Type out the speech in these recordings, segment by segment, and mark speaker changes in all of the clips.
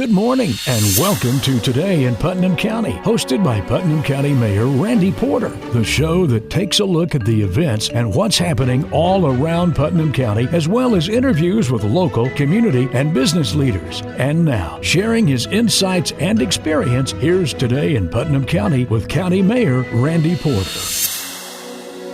Speaker 1: Good morning and welcome to Today in Putnam County, hosted by Putnam County Mayor Randy Porter, the show that takes a look at the events and what's happening all around Putnam County, as well as interviews with local, community, and business leaders. And now, sharing his insights and experience, here's Today in Putnam County with County Mayor Randy Porter.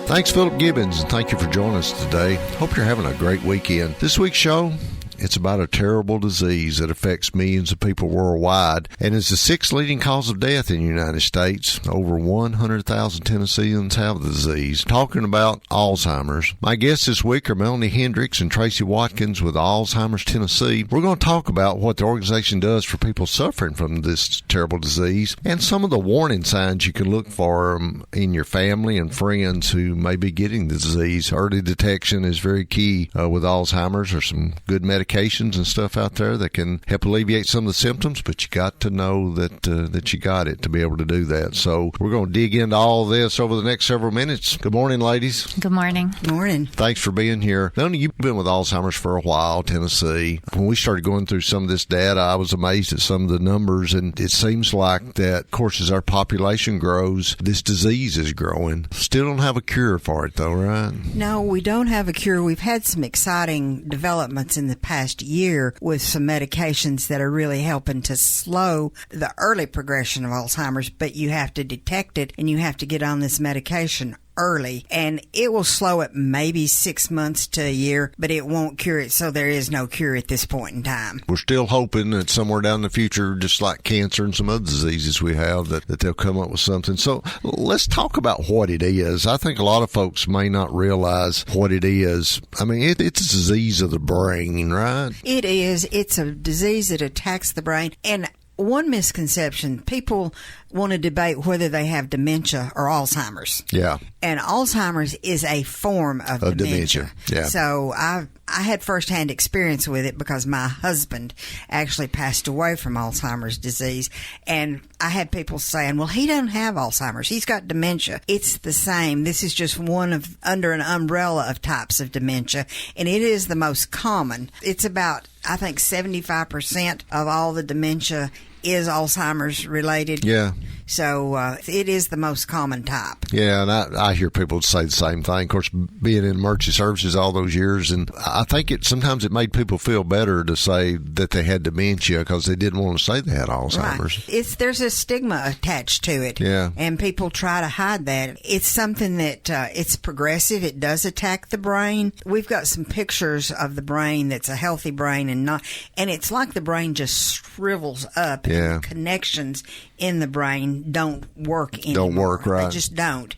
Speaker 2: Thanks, Philip Gibbons, and thank you for joining us today. Hope you're having a great weekend. This week's show, it's about a terrible disease that affects millions of people worldwide and is the sixth leading cause of death in the United States. Over 100,000 Tennesseans have the disease. Talking about Alzheimer's. My guests this week are Melanie Hendricks and Tracy Watkins with Alzheimer's Tennessee. We're going to talk about what the organization does for people suffering from this terrible disease and some of the warning signs you can look for in your family and friends who may be getting the disease. Early detection is very key with Alzheimer's. There's some good medications and stuff out there that can help alleviate some of the symptoms, but you got to know that you got it to be able to do that. So we're going to dig into all this over the next several minutes. Good morning, ladies.
Speaker 3: Good morning.
Speaker 4: Good morning.
Speaker 2: Thanks for being here. Melanie, you've been with Alzheimer's for a while, Tennessee. When we started going through some of this data, I was amazed at some of the numbers, and it seems like that, of course, as our population grows, this disease is growing. Still don't have a cure for it, though, right?
Speaker 4: No, we don't have a cure. We've had some exciting developments in the past year with some medications that are really helping to slow the early progression of Alzheimer's, but you have to detect it and you have to get on this medication early, and it will slow it maybe 6 months to a year, but it won't cure it, so there is no cure at this point in time.
Speaker 2: We're still hoping that somewhere down the future, just like cancer and some other diseases we have, that they'll come up with something. So let's talk about what it is. I think a lot of folks may not realize what it is. I mean, it's a disease of the brain, right?
Speaker 4: It is. It's a disease that attacks the brain, and one misconception, people want to debate whether they have dementia or Alzheimer's.
Speaker 2: Yeah.
Speaker 4: And Alzheimer's is a form of dementia.
Speaker 2: Yeah.
Speaker 4: So I had firsthand experience with it because my husband actually passed away from Alzheimer's disease. And I had people saying, well, he doesn't have Alzheimer's. He's got dementia. It's the same. This is just one of under an umbrella of types of dementia. And it is the most common. It's about, I think, 75% of all the dementia is Alzheimer's related.
Speaker 2: Yeah.
Speaker 4: So it is the most common type.
Speaker 2: Yeah, and I hear people say the same thing. Of course, being in emergency services all those years, and I think sometimes it made people feel better to say that they had dementia because they didn't want to say they had Alzheimer's.
Speaker 4: Right. There's a stigma attached to it.
Speaker 2: Yeah.
Speaker 4: And people try to hide that. It's something that it's progressive. It does attack the brain. We've got some pictures of the brain that's a healthy brain and it's like the brain just shrivels up.
Speaker 2: Yeah.
Speaker 4: And the connections in the brain don't work anymore.
Speaker 2: Don't work, right.
Speaker 4: They just don't.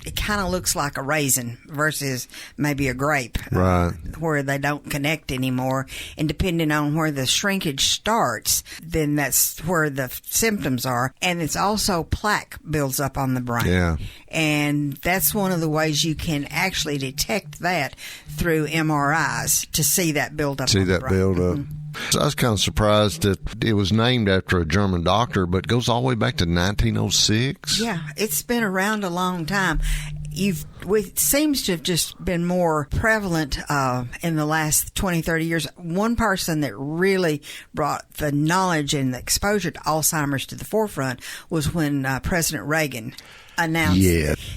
Speaker 4: It kind of looks like a raisin versus maybe a grape,
Speaker 2: right?
Speaker 4: Where they don't connect anymore. And depending on where the shrinkage starts, then that's where the symptoms are. And it's also plaque builds up on the brain.
Speaker 2: Yeah.
Speaker 4: And that's one of the ways you can actually detect that through MRIs to see that build up.
Speaker 2: See
Speaker 4: on the
Speaker 2: that
Speaker 4: brain.
Speaker 2: build up.
Speaker 4: Mm-hmm.
Speaker 2: So I was kind of surprised that it was named after a German doctor, but goes all the way back to 1906.
Speaker 4: Yeah, it's been around a long time. It seems to have just been more prevalent in the last 20, 30 years. One person that really brought the knowledge and the exposure to Alzheimer's to the forefront was when President Reagan announced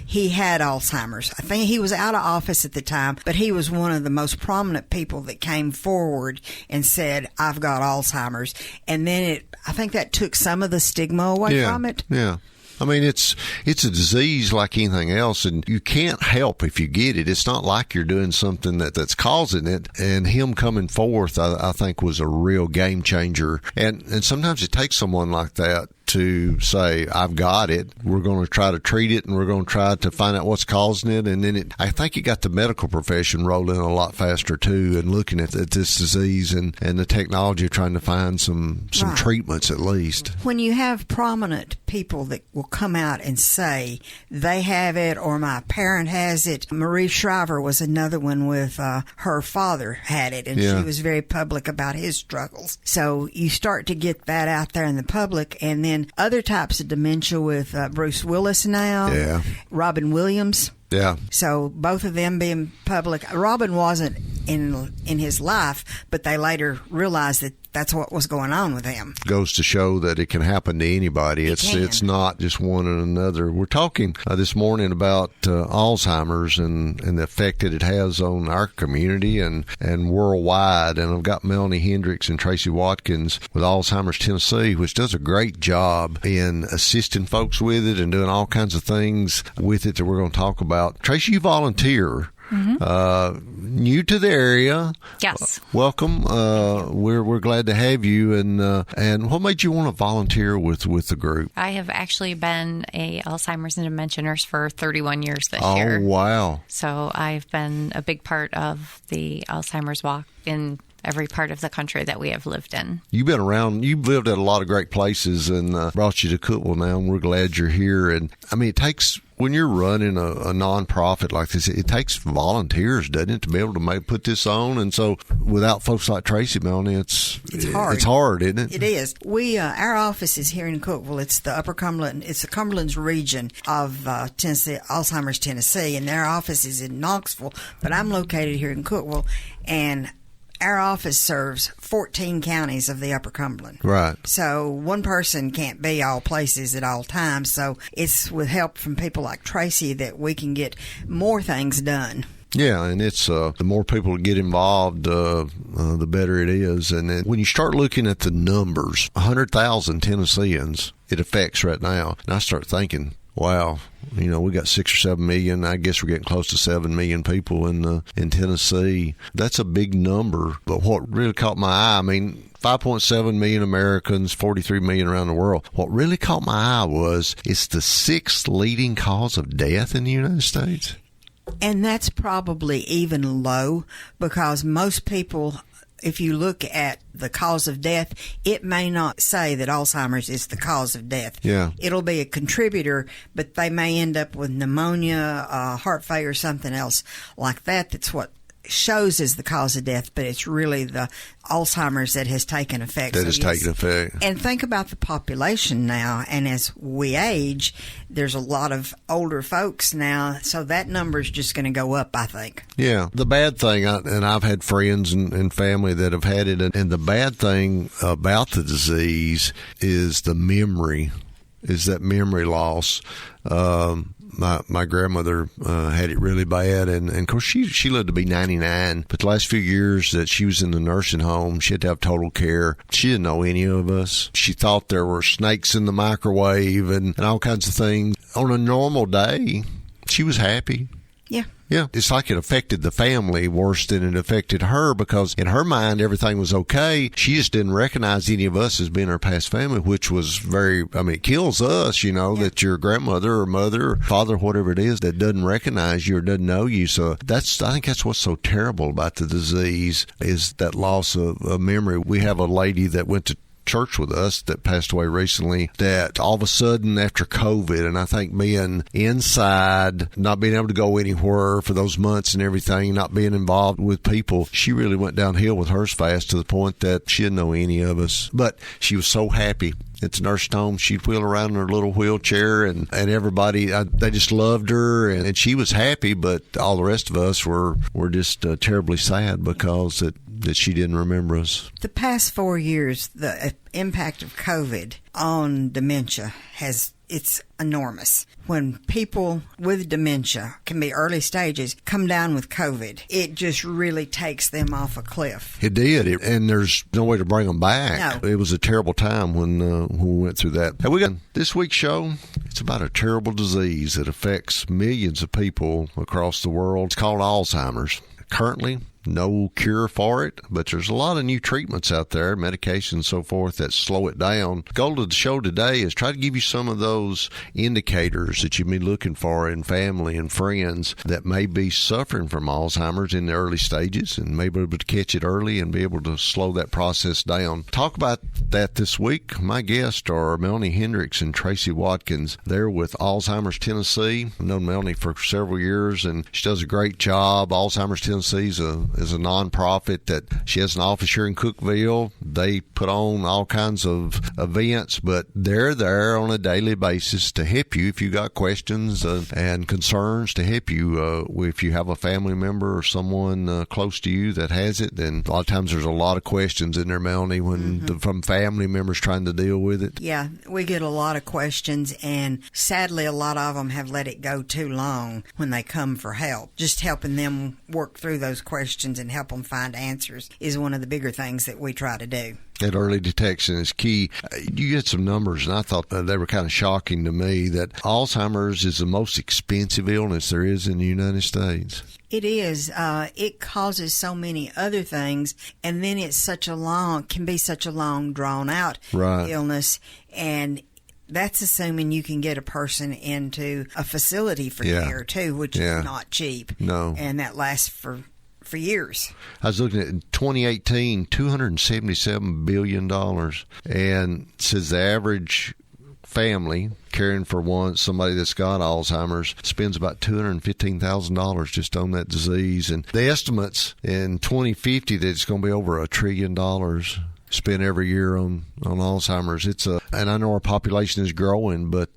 Speaker 4: he had Alzheimer's. I think he was out of office at the time, but he was one of the most prominent people that came forward and said, I've got Alzheimer's. And then I think that took some of the stigma away from it.
Speaker 2: Yeah. I mean, it's a disease like anything else, and you can't help if you get it. It's not like you're doing something that's causing it. And him coming forth, I think, was a real game changer. And sometimes it takes someone like that to say, I've got it. We're going to try to treat it, and we're going to try to find out what's causing it. And then I think it got the medical profession rolling a lot faster, too, and looking at this disease and the technology of trying to find some treatments at least.
Speaker 4: When you have prominent people that will come out and say they have it or my parent has it. Marie Shriver was another one with her father had it, and she was very public about his struggles. So you start to get that out there in the public, and then other types of dementia with Bruce Willis now, Robin Williams.
Speaker 2: Yeah.
Speaker 4: So both of them being public. Robin wasn't in his life, but they later realized that that's what was going on with him.
Speaker 2: Goes to show that it can happen to anybody. It's not just one and another. We're talking this morning about Alzheimer's and the effect that it has on our community and worldwide. And I've got Melanie Hendricks and Tracy Watkins with Alzheimer's Tennessee, which does a great job in assisting folks with it and doing all kinds of things with it that we're going to talk about. Tracy, you volunteer. New to the area.
Speaker 3: Yes.
Speaker 2: Welcome. We're glad to have you. And what made you want to volunteer with the group?
Speaker 3: I have actually been a Alzheimer's and dementia nurse for 31 years this year.
Speaker 2: Oh, wow.
Speaker 3: So I've been a big part of the Alzheimer's walk in every part of the country that we have lived in.
Speaker 2: You've been around. You've lived at a lot of great places and brought you to Cookeville now, and we're glad you're here. And I mean, it takes, when you're running a nonprofit like this, it takes volunteers, doesn't it, to be able to put this on? And so without folks like Tracy, Melanie, it's hard. It's hard, isn't it?
Speaker 4: It is. We our office is here in Cookeville. It's the Upper Cumberland. It's the Cumberland's region of Tennessee, Alzheimer's Tennessee, and their office is in Knoxville. But I'm located here in Cookeville, and our office serves 14 counties of the Upper Cumberland.
Speaker 2: Right.
Speaker 4: So one person can't be all places at all times. So it's with help from people like Tracy that we can get more things done.
Speaker 2: Yeah, and it's the more people get involved, the better it is. And then when you start looking at the numbers, 100,000 Tennesseans it affects right now, and I start thinking, wow, you know, we got 6 or 7 million. I guess we're getting close to 7 million people in Tennessee. That's a big number. But what really caught my eye, I mean, 5.7 million Americans, 43 million around the world. What really caught my eye was it's the 6th leading cause of death in the United States.
Speaker 4: And that's probably even low because most people, if you look at the cause of death, it may not say that Alzheimer's is the cause of death.
Speaker 2: Yeah.
Speaker 4: It'll be a contributor, but they may end up with pneumonia, heart failure, something else like that. That's what shows as the cause of death, but it's really the Alzheimer's that has taken effect.
Speaker 2: Taken effect.
Speaker 4: And think about the population now, and as we age, there's a lot of older folks now, so that number is just going to go up, I think.
Speaker 2: Yeah. The bad thing, and I've had friends and family that have had it, and the bad thing about the disease is the memory, is that memory loss. My grandmother had it really bad, and of course she lived to be 99. But the last few years that she was in the nursing home, she had to have total care. She didn't know any of us. She thought there were snakes in the microwave and all kinds of things. On a normal day, she was happy.
Speaker 4: Yeah.
Speaker 2: Yeah, it's like it affected the family worse than it affected her because in her mind everything was okay. She just didn't recognize any of us as being her past family, which was it kills us, you know, that your grandmother or mother or father, whatever it is, that doesn't recognize you or doesn't know you. So I think that's what's so terrible about the disease is that loss of memory. We have a lady that went to church with us that passed away recently that all of a sudden after COVID, and I think being inside, not being able to go anywhere for those months and everything, not being involved with people, she really went downhill with hers fast to the point that she didn't know any of us. But she was so happy. It's a nursing home. She'd wheel around in her little wheelchair, and everybody, they just loved her, and she was happy, but all the rest of us were just terribly sad because that she didn't remember us.
Speaker 4: The past 4 years, the impact of COVID on dementia it's enormous. When people with dementia, can be early stages, come down with COVID, it just really takes them off a cliff.
Speaker 2: It did, and there's no way to bring them back. No. It was a terrible time when we went through that. Hey, we got this week's show. It's about a terrible disease that affects millions of people across the world. It's called Alzheimer's. Currently, no cure for it, but there's a lot of new treatments out there, medications and so forth, that slow it down. The goal of the show today is try to give you some of those indicators that you've been looking for in family and friends that may be suffering from Alzheimer's in the early stages and may be able to catch it early and be able to slow that process down. Talk about that this week. My guests are Melanie Hendricks and Tracy Watkins. They're with Alzheimer's Tennessee. I've known Melanie for several years, and she does a great job. Alzheimer's Tennessee is is a nonprofit that she has an office here in Cookeville. They put on all kinds of events, but they're there on a daily basis to help you if you got questions and concerns, to help you if you have a family member or someone close to you that has it. Then a lot of times there's a lot of questions in there, Melanie, when from family members trying to deal with it.
Speaker 4: Yeah, we get a lot of questions, and sadly a lot of them have let it go too long when they come for help. Just helping them work through those questions and help them find answers is one of the bigger things that we try to do.
Speaker 2: That early detection is key. You get some numbers, and I thought they were kind of shocking to me, that Alzheimer's is the most expensive illness there is in the United States.
Speaker 4: It is. It causes so many other things, and then it's can be such a long, drawn-out illness, and that's assuming you can get a person into a facility for care, too, which is not cheap.
Speaker 2: No.
Speaker 4: And that lasts for years.
Speaker 2: I was looking at 2018, $277 billion, and it says the average family caring for somebody that's got Alzheimer's spends about $215,000 just on that disease. And the estimates in 2050 that it's going to be over $1 trillion spent every year on Alzheimer's. And I know our population is growing, but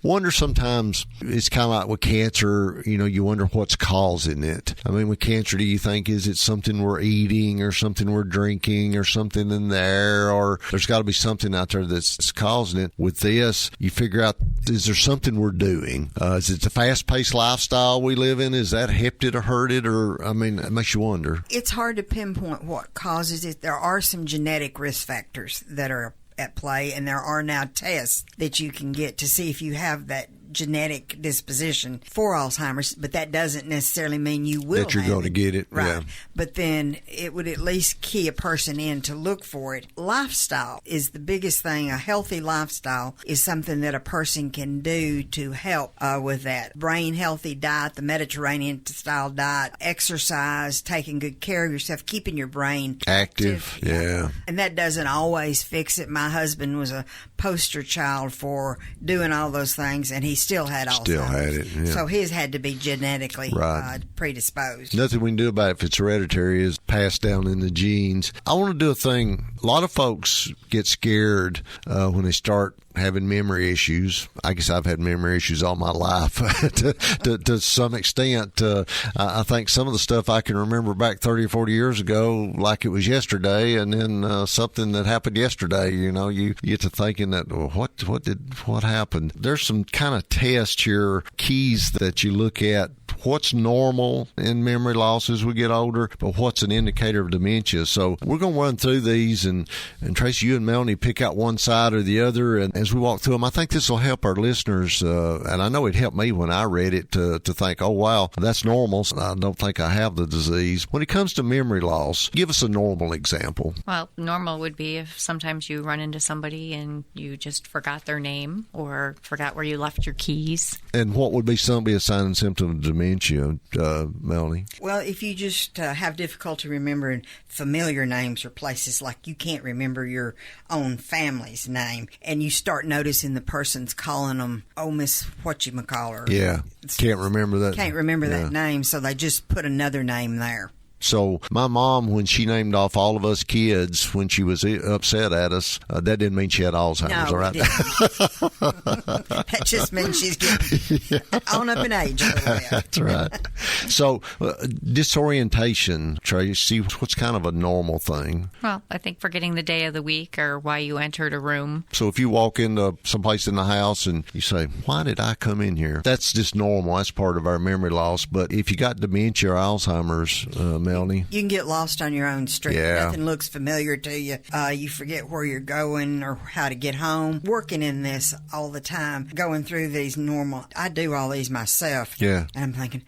Speaker 2: wonder sometimes, it's kind of like with cancer, you wonder what's causing it. I mean, with cancer, do you think, is it something we're eating or something we're drinking or something in there, or there's got to be something out there that's causing it? With this, you figure out, is there something we're doing? Is it the fast-paced lifestyle we live in? Is that helped it or hurt it? Or, I mean, it makes you wonder.
Speaker 4: It's hard to pinpoint what causes it. There are some genetic risk factors that are at play, and there are now tests that you can get to see if you have that genetic disposition for Alzheimer's, but that doesn't necessarily mean you will
Speaker 2: that you're going to get it.
Speaker 4: Right.
Speaker 2: Yeah.
Speaker 4: But then it would at least key a person in to look for it. Lifestyle is the biggest thing. A healthy lifestyle is something that a person can do to help with that. Brain healthy diet, the Mediterranean style diet, exercise, taking good care of yourself, keeping your brain
Speaker 2: active. Yeah.
Speaker 4: And that doesn't always fix it. My husband was a poster child for doing all those things, and he still had Alzheimer's.
Speaker 2: Still had it, yeah.
Speaker 4: So his had to be genetically predisposed.
Speaker 2: Nothing we can do about it if it's hereditary, is passed down in the genes. I want to do a thing. A lot of folks get scared when they start having memory issues. I guess I've had memory issues all my life to some extent. I think some of the stuff I can remember back 30 or 40 years ago like it was yesterday, and then something that happened yesterday, you get to thinking that, well, what happened? There's some kind of tests here, keys that you look at. What's normal in memory loss as we get older, but what's an indicator of dementia? So we're going to run through these, and Tracy, you and Melanie pick out one side or the other, and as we walk through them, I think this will help our listeners, and I know it helped me when I read it to think, oh, wow, that's normal. So I don't think I have the disease. When it comes to memory loss, give us a normal example.
Speaker 3: Well, normal would be if sometimes you run into somebody and you just forgot their name or forgot where you left your keys.
Speaker 2: And what would be a sign and symptom of dementia, Melanie?
Speaker 4: Well, if you just have difficulty remembering familiar names or places, like you can't remember your own family's name, and you start noticing the person's calling them, oh, Miss whatchamacallit.
Speaker 2: Yeah, can't remember that.
Speaker 4: Can't remember that name, so they just put another name there.
Speaker 2: So my mom, when she named off all of us kids when she was upset at us, that didn't mean she had Alzheimer's,
Speaker 4: no,
Speaker 2: all right?
Speaker 4: It that just means she's getting on up in age a little bit.
Speaker 2: That's right. So disorientation, Tracy, what's kind of a normal thing?
Speaker 3: Well, I think forgetting the day of the week or why you entered a room.
Speaker 2: So if you walk into someplace in the house and you say, why did I come in here? That's just normal. That's part of our memory loss. But if you got dementia or Alzheimer's, Melanie?
Speaker 4: You can get lost on your own street.
Speaker 2: Yeah.
Speaker 4: Nothing looks familiar to you. You forget where you're going or how to get home. Working in this all the time, going through these normal, I do all these myself.
Speaker 2: Yeah.
Speaker 4: And I'm thinking,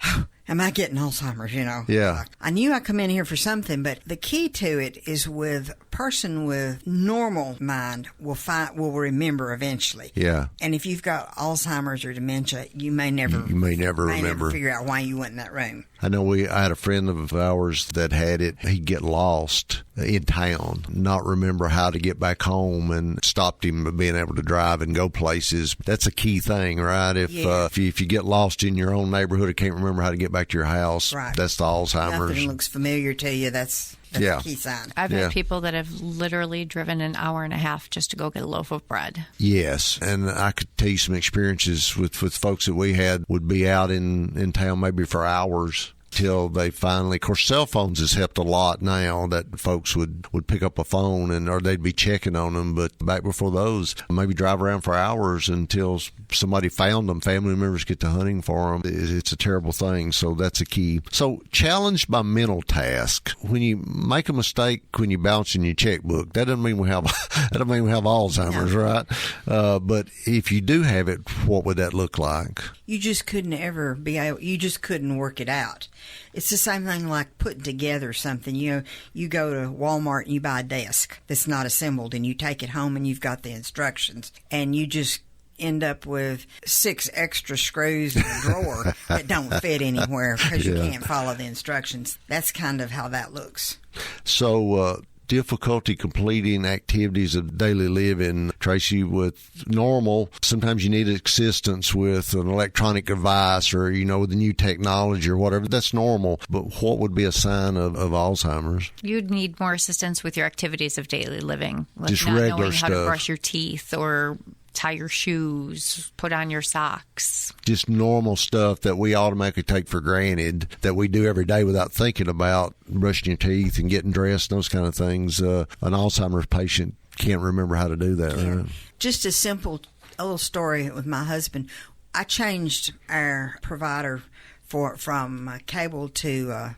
Speaker 4: am I getting Alzheimer's,
Speaker 2: Yeah.
Speaker 4: I knew I come in here for something, but the key to it is with a person with normal mind will remember eventually.
Speaker 2: Yeah.
Speaker 4: And if you've got Alzheimer's or dementia, you may never
Speaker 2: remember.
Speaker 4: Figure out why you went in that room.
Speaker 2: I know I had a friend of ours that had it. He'd get lost in town, not remember how to get back home, and stopped him from being able to drive and go places. That's a key thing, right? If you get lost in your own neighborhood or can't remember how to get back back to your house.
Speaker 4: Right.
Speaker 2: That's the Alzheimer's.
Speaker 4: Nothing looks familiar to you. That's a key sign.
Speaker 3: I've had people that have literally driven an hour and a half just to go get a loaf of bread.
Speaker 2: Yes, and I could tell you some experiences with folks that we had would be out in town maybe for hours till they finally, of course, cell phones has helped a lot now that folks would pick up a phone or they'd be checking on them. But back before those, maybe drive around for hours until somebody found them. Family members get to hunting for them. It's a terrible thing. So that's a key. So challenged by mental task. When you make a mistake when you bounce in your checkbook, that doesn't mean we have Alzheimer's, right? But if you do have it, what would that look like?
Speaker 4: You just couldn't you just couldn't work it out. It's the same thing like putting together something. You go to Walmart and you buy a desk that's not assembled, and you take it home and you've got the instructions, and you just end up with 6 extra screws in a drawer that don't fit anywhere because you can't follow the instructions. That's kind of how that looks.
Speaker 2: So, difficulty completing activities of daily living. Tracy, with normal, sometimes you need assistance with an electronic device or, with the new technology or whatever. That's normal. But what would be a sign of Alzheimer's?
Speaker 3: You'd need more assistance with your activities of daily living. Like
Speaker 2: just
Speaker 3: not
Speaker 2: regular
Speaker 3: knowing
Speaker 2: stuff.
Speaker 3: How to brush your teeth or tie your shoes, put on your socks.
Speaker 2: Just normal stuff that we automatically take for granted that we do every day without thinking about brushing your teeth and getting dressed, those kind of things. An Alzheimer's patient can't remember how to do that. Right?
Speaker 4: Just a little story with my husband. I changed our provider from cable to,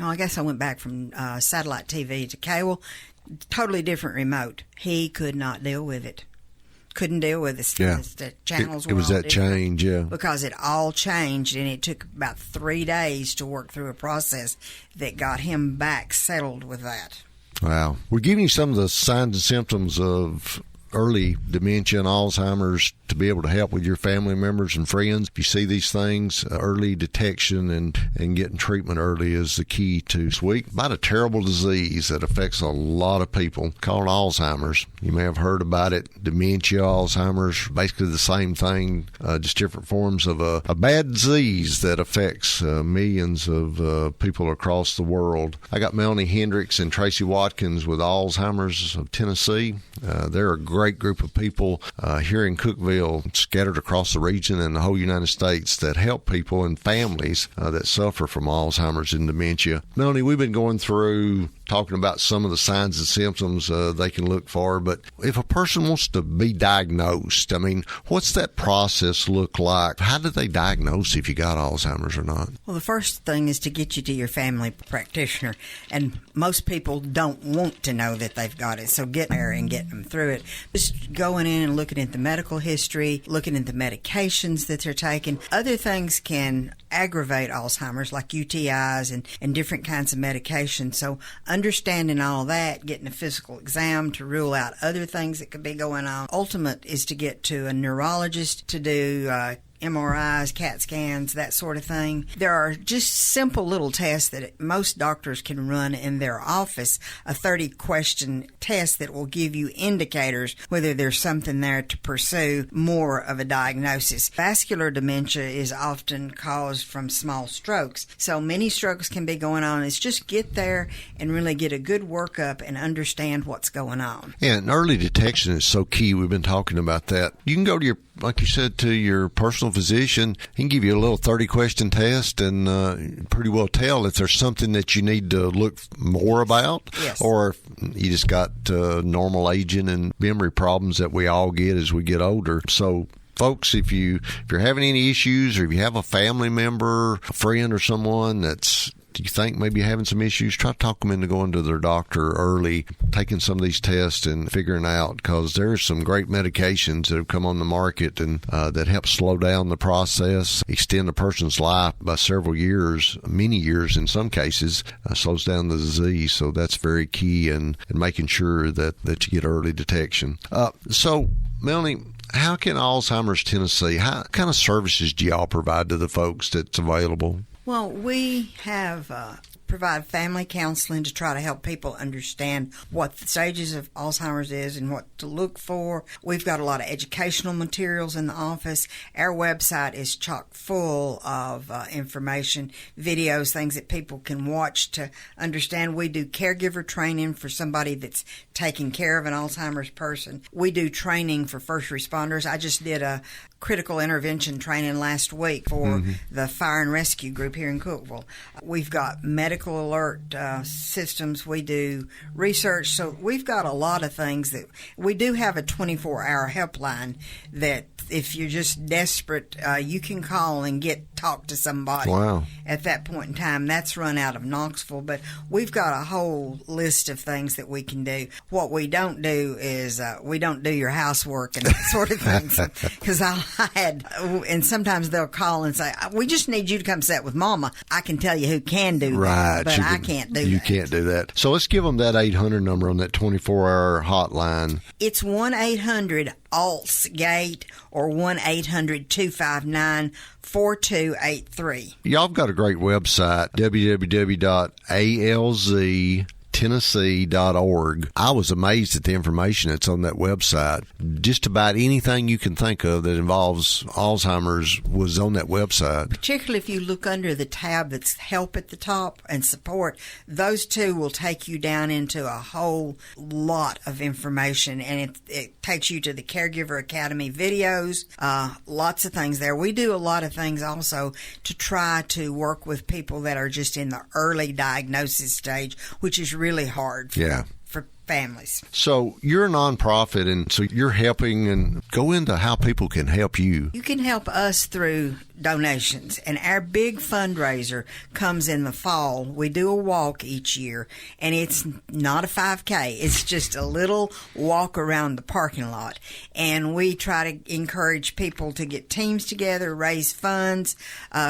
Speaker 4: I guess I went back from satellite TV to cable. Totally different remote. He could not deal with it. Couldn't deal with it.
Speaker 2: Yeah.
Speaker 4: The channels were
Speaker 2: it was
Speaker 4: all
Speaker 2: that change,
Speaker 4: because it all changed, and it took about 3 days to work through a process that got him back settled with that.
Speaker 2: Wow. We're giving you some of the signs and symptoms of early dementia and Alzheimer's to be able to help with your family members and friends. If you see these things, early detection and getting treatment early is the key to about a terrible disease that affects a lot of people called Alzheimer's. You may have heard about it. Dementia, Alzheimer's, basically the same thing, just different forms of a bad disease that affects millions of people across the world. I got Melanie Hendricks and Tracy Watkins with Alzheimer's of Tennessee. They're a great group of people here in Cookville, scattered across the region and the whole United States, that help people and families that suffer from Alzheimer's and dementia. Melanie, we've been going through talking about some of the signs and symptoms they can look for, but if a person wants to be diagnosed, what's that process look like? How do they diagnose if you got Alzheimer's or not?
Speaker 4: Well, the first thing is to get you to your family practitioner, and most people don't want to know that they've got it, so get there and get them through it. Just going in and looking at the medical history, looking at the medications that they're taking. Other things can aggravate Alzheimer's, like UTIs and different kinds of medications. So understanding all that, getting a physical exam to rule out other things that could be going on. Ultimate is to get to a neurologist to do MRIs, CAT scans, that sort of thing. There are just simple little tests that most doctors can run in their office, a 30-question test that will give you indicators whether there's something there to pursue more of a diagnosis. Vascular dementia is often caused from small strokes, so many strokes can be going on. It's just get there and really get a good workup and understand what's going on.
Speaker 2: Yeah, and early detection is so key. We've been talking about that. You can go to like you said, to your personal physician. He can give you a little 30-question test and pretty well tell if there's something that you need to look more about,
Speaker 4: yes,
Speaker 2: or if you just got normal aging and memory problems that we all get as we get older. So, folks, if you're having any issues, or if you have a family member, a friend, or someone that's you think maybe having some issues, try to talk them into going to their doctor early, taking some of these tests and figuring out, because there's some great medications that have come on the market and that help slow down the process, extend a person's life by several years, many years in some cases, slows down the disease. So that's very key in making sure that you get early detection. So, Melanie, how can Alzheimer's Tennessee, what kind of services do y'all provide to the folks that's available?
Speaker 4: Well, we have provide family counseling to try to help people understand what the stages of Alzheimer's is and what to look for. We've got a lot of educational materials in the office. Our website is chock full of information, videos, things that people can watch to understand. We do caregiver training for somebody that's taking care of an Alzheimer's person. We do training for first responders. I just did a critical intervention training last week for the fire and rescue group here in Cookeville. We've got medical alert systems. We do research. So we've got a lot of things that we do have a 24-hour helpline that if you're just desperate, you can call and talk to somebody.
Speaker 2: Wow.
Speaker 4: At that point in time. That's run out of Knoxville, but we've got a whole list of things that we can do. What we don't do is we don't do your housework and that sort of things. Because and sometimes they'll call and say, we just need you to come sit with Mama. I can tell you who can do that, but I can't do that.
Speaker 2: You can't do that. So let's give them that 800 number on that 24-hour hotline.
Speaker 4: It's 1-800-ALTS-GATE or 1-800-259-4283.
Speaker 2: Y'all have got a great website, www.alztennessee.org. I was amazed at the information that's on that website. Just about anything you can think of that involves Alzheimer's was on that website.
Speaker 4: Particularly if you look under the tab that's help at the top and support, those two will take you down into a whole lot of information, and it takes you to the Caregiver Academy videos, lots of things there. We do a lot of things also to try to work with people that are just in the early diagnosis stage, which is really hard for families.
Speaker 2: So you're a nonprofit, and so you're helping, and go into how people can help you.
Speaker 4: You can help us through donations, and our big fundraiser comes in the fall. We do a walk each year, and it's not a 5K. It's just a little walk around the parking lot, and we try to encourage people to get teams together, raise funds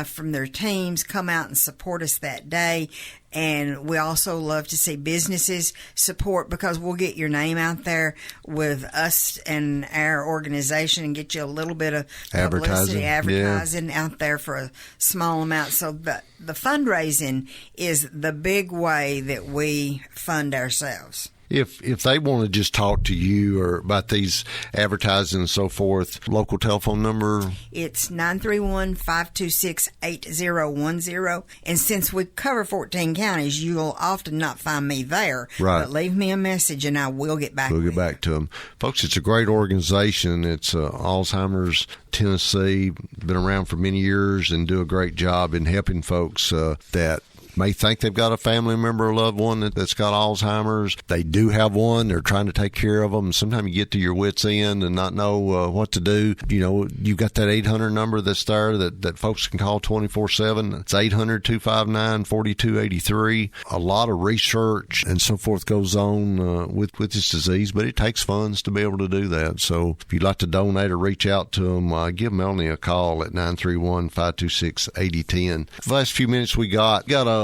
Speaker 4: from their teams, come out and support us that day. And we also love to see businesses support, because we'll get your name out there with us and our organization and get you a little bit of publicity, advertising out there for a small amount. So the fundraising is the big way that we fund ourselves.
Speaker 2: If they want to just talk to you or about these advertising and so forth, local telephone number?
Speaker 4: It's 931-526-8010. And since we cover 14 counties, you'll often not find me there.
Speaker 2: Right.
Speaker 4: But leave me a message and I will get back to you.
Speaker 2: We'll get back to them. Folks, it's a great organization. It's Alzheimer's Tennessee. Been around for many years and do a great job in helping folks that may think they've got a family member or loved one that's got Alzheimer's. They do have one. They're trying to take care of them. Sometimes you get to your wit's end and not know what to do. You know, you've got that 800 number that's there that folks can call 24/7. It's 800-259-4283. A lot of research and so forth goes on with this disease, but it takes funds to be able to do that. So if you'd like to donate or reach out to them, give Melanie a call at 931-526-8010. The last few minutes we got a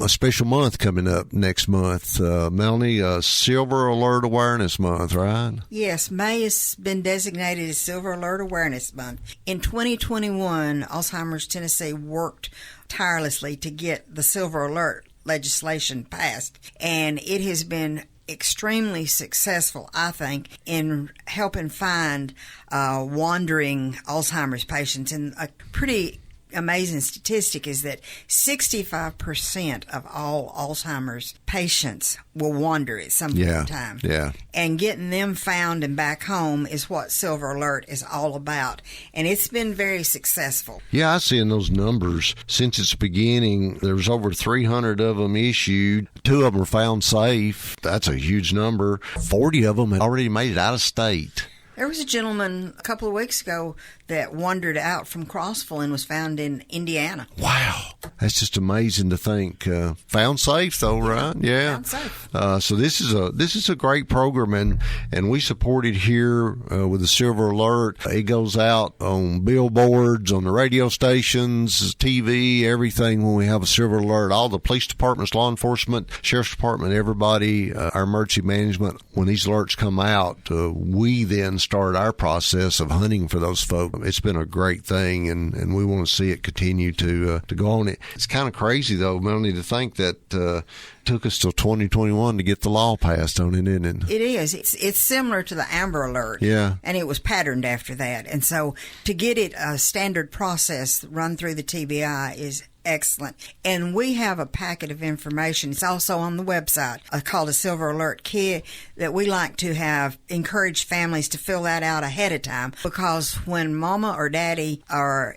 Speaker 2: special month coming up next month. Melanie, Silver Alert Awareness Month, right?
Speaker 4: Yes, May has been designated as Silver Alert Awareness Month. In 2021, Alzheimer's Tennessee worked tirelessly to get the Silver Alert legislation passed, and it has been extremely successful, I think, in helping find wandering Alzheimer's patients. And a pretty amazing statistic is that 65% of all Alzheimer's patients will wander at some point in time.
Speaker 2: Yeah.
Speaker 4: And getting them found and back home is what Silver Alert is all about. And it's been very successful.
Speaker 2: Yeah, I see in those numbers, since its beginning, there's over 300 of them issued. 2 of them were found safe. That's a huge number. 40 of them had already made it out of state.
Speaker 4: There was a gentleman a couple of weeks ago that wandered out from Crossville and was found in Indiana.
Speaker 2: Wow. That's just amazing to think. Found safe, though, right? Yeah.
Speaker 4: Found safe.
Speaker 2: So this is a great program, and we support it here with the Silver Alert. It goes out on billboards, on the radio stations, TV, everything when we have a Silver Alert. All the police departments, law enforcement, sheriff's department, everybody, our emergency management, when these alerts come out, we then started our process of hunting for those folks. It's been a great thing, and we want to see it continue to go on. It's kind of crazy, though, Melanie, to think that took us till 2021 to get the law passed on it, isn't it?
Speaker 4: It is. It's similar to the Amber Alert.
Speaker 2: Yeah.
Speaker 4: And it was patterned after that. And so to get it a standard process run through the TBI is excellent. And we have a packet of information. It's also on the website called a Silver Alert Kit that we like to have encourage families to fill that out ahead of time, because when mama or daddy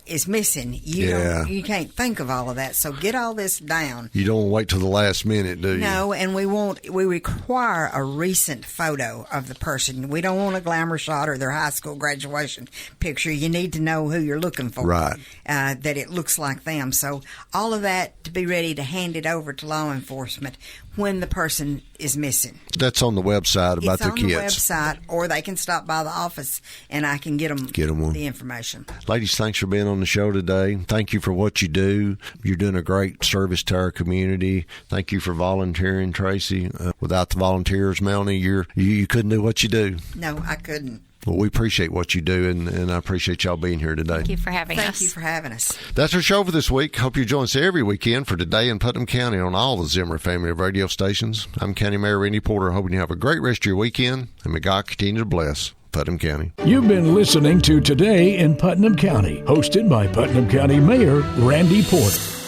Speaker 4: is missing, you can't think of all of that. So get all this down.
Speaker 2: You don't wait till the last minute, do you?
Speaker 4: No, and we require a recent photo of the person. We don't want a glamour shot or their high school graduation picture. You need to know who you're looking for.
Speaker 2: Right.
Speaker 4: That it looks like them. So all of that to be ready to hand it over to law enforcement when the person is missing.
Speaker 2: That's on the website about their kids.
Speaker 4: It's on the website, or they can stop by the office and I can get them the information.
Speaker 2: Ladies, thanks for being on the show today. Thank you for what you do. You're doing a great service to our community. Thank you for volunteering, Tracy. Without the volunteers, Melanie, you couldn't do what you do.
Speaker 4: No, I couldn't.
Speaker 2: Well, we appreciate what you do, and I appreciate y'all being here today.
Speaker 3: Thank you for having us.
Speaker 4: Thank you for having us.
Speaker 2: That's our show for this week. Hope you join us every weekend for Today in Putnam County on all the Zimmer family of radio stations. I'm County Mayor Randy Porter, hoping you have a great rest of your weekend, and may God continue to bless Putnam County.
Speaker 1: You've been listening to Today in Putnam County, hosted by Putnam County Mayor Randy Porter.